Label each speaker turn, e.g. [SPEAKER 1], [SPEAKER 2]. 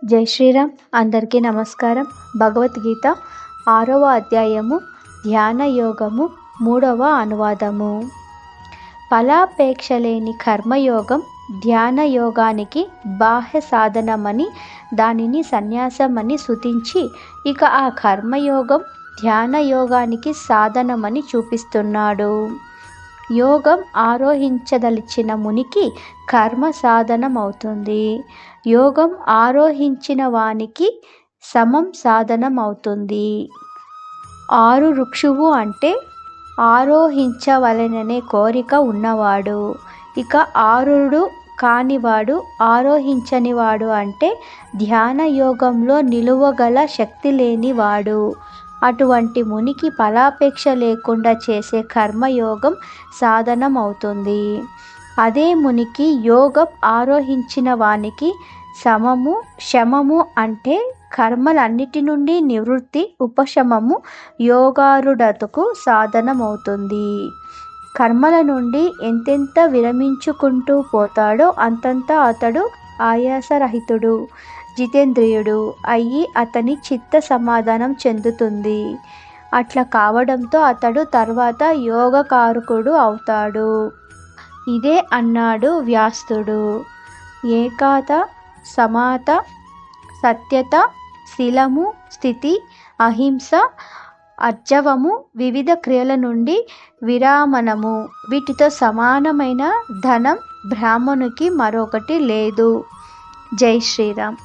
[SPEAKER 1] జై శ్రీరామ్. అందరికీ నమస్కారం. భగవద్గీత 6వ అధ్యాయము ధ్యాన యోగము 3వ అనువాదము. ఫలాపేక్ష లేని కర్మయోగం ధ్యాన యోగానికి బాహ్య సాధనమని, దానిని సన్యాసమని స్తుతించి, ఇక ఆ కర్మయోగం ధ్యాన యోగానికి సాధనమని చూపిస్తున్నాడు. యోగం ఆరోహించదలిచిన మునికి కర్మ సాధనమవుతుంది. యోగం ఆరోహించిన వానికి సమం సాధనమవుతుంది. ఆరురుక్షువు అంటే ఆరోహించవలెననే కోరిక ఉన్నవాడు. ఇక ఆరుడు కానివాడు, ఆరోహించనివాడు అంటే ధ్యాన యోగంలో నిలువగల శక్తి లేనివాడు. అటువంటి మునికి ఫలాపేక్ష లేకుండా చేసే కర్మయోగం సాధనమవుతుంది. అదే మునికి యోగం ఆరోహించిన వానికి సమము, శమము అంటే కర్మలన్నిటి నుండి నివృత్తి, ఉపశమము, యోగారుడతకు సాధనమవుతుంది. కర్మల నుండి ఎంతెంత విరమించుకుంటూ పోతాడో అంతంత అతడు ఆయాసరహితుడు, జితేంద్రియుడు అయ్యి అతని చిత్త సమాధానం చెందుతుంది. అట్లా కావడంతో అతడు తర్వాత యోగకారకుడు అవుతాడు. ఇదే అన్నాడు వ్యాసుడు. ఏకాత, సమాత, సత్యత, శీలము, స్థితి, అహింస, అర్జవము, వివిధ క్రియల నుండి విరామనము, వీటితో సమానమైన ధనం బ్రాహ్మణునికి మరొకటి లేదు. జై శ్రీరామ్.